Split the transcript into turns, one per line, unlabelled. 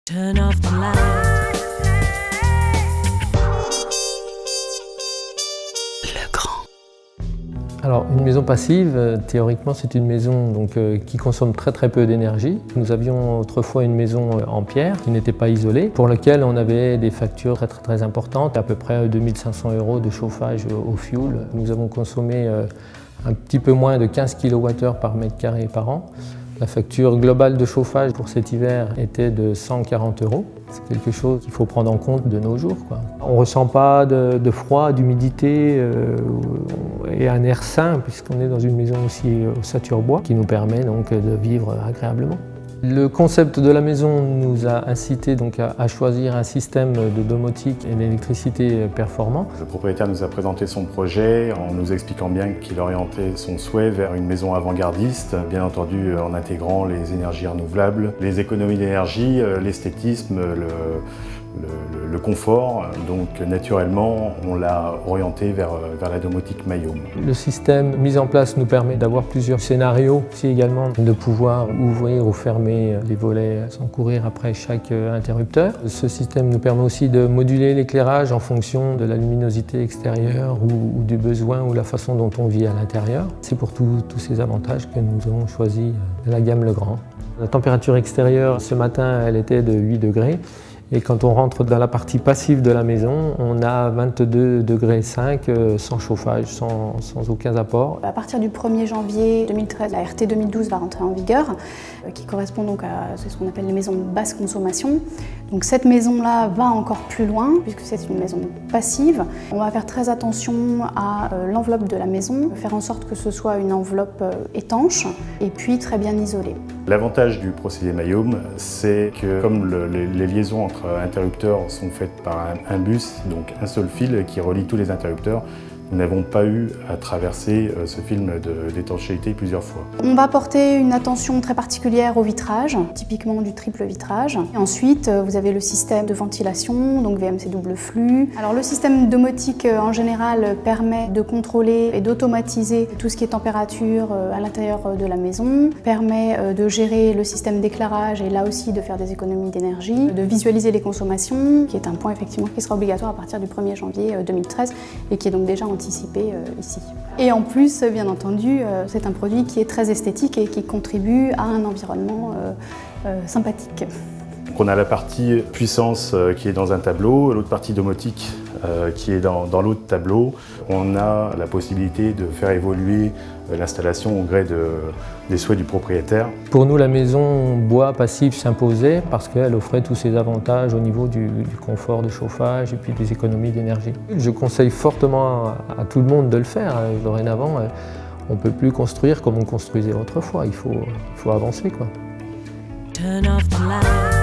Turn off the light. Le grand.
Alors, une maison passive, théoriquement, c'est une maison qui consomme très peu d'énergie. Nous avions autrefois une maison en pierre qui n'était pas isolée, pour laquelle on avait des factures très importantes, à peu près 2500 € de chauffage au fioul. Nous avons consommé un petit peu moins de 15 kWh par mètre carré par an. La facture globale de chauffage pour cet hiver était de 140 €. C'est quelque chose qu'il faut prendre en compte de nos jours, quoi. On ne ressent pas de froid, d'humidité et un air sain, puisqu'on est dans une maison aussi ossature bois, qui nous permet donc de vivre agréablement. Le concept de la maison nous a incité donc à choisir un système de domotique et d'électricité performant.
Le propriétaire nous a présenté son projet en nous expliquant bien qu'il orientait son souhait vers une maison avant-gardiste, bien entendu en intégrant les énergies renouvelables, les économies d'énergie, l'esthétisme, le confort. Donc naturellement, on l'a orienté vers la domotique Mayum.
Le système mis en place nous permet d'avoir plusieurs scénarios, aussi également de pouvoir ouvrir ou fermer les volets sans courir après chaque interrupteur. Ce système nous permet aussi de moduler l'éclairage en fonction de la luminosité extérieure ou du besoin ou la façon dont on vit à l'intérieur. C'est pour tous ces avantages que nous avons choisi la gamme Le Grand. La température extérieure ce matin, elle était de 8 degrés. Et quand on rentre dans la partie passive de la maison, on a 22,5 degrés sans chauffage, sans aucun apport.
À partir du 1er janvier 2013, la RT 2012 va rentrer en vigueur, qui correspond donc à ce qu'on appelle les maisons de basse consommation. Donc cette maison-là va encore plus loin, puisque c'est une maison passive. On va faire très attention à l'enveloppe de la maison, faire en sorte que ce soit une enveloppe étanche et puis très bien isolée.
L'avantage du procédé Mayum, c'est que comme les liaisons entre interrupteurs sont faites par un bus, donc un seul fil qui relie tous les interrupteurs, nous n'avons pas eu à traverser ce film d'étanchéité plusieurs fois.
On va porter une attention très particulière au vitrage, typiquement du triple vitrage. Et ensuite, vous avez le système de ventilation, donc VMC double flux. Alors le système domotique en général permet de contrôler et d'automatiser tout ce qui est température à l'intérieur de la maison, permet de gérer le système d'éclairage et là aussi de faire des économies d'énergie, de visualiser les consommations, qui est un point effectivement qui sera obligatoire à partir du 1er janvier 2013 et qui est donc déjà anticipé ici. Et en plus, bien entendu, c'est un produit qui est très esthétique et qui contribue à un environnement sympathique.
Donc on a la partie puissance qui est dans un tableau, l'autre partie domotique qui est dans l'autre tableau. On a la possibilité de faire évoluer l'installation au gré des souhaits du propriétaire.
Pour nous, la maison bois passif s'imposait parce qu'elle offrait tous ces avantages au niveau du confort de chauffage et puis des économies d'énergie. Je conseille fortement à tout le monde de le faire. Dorénavant, on ne peut plus construire comme on construisait autrefois. Il faut avancer, quoi.
Turn off the light.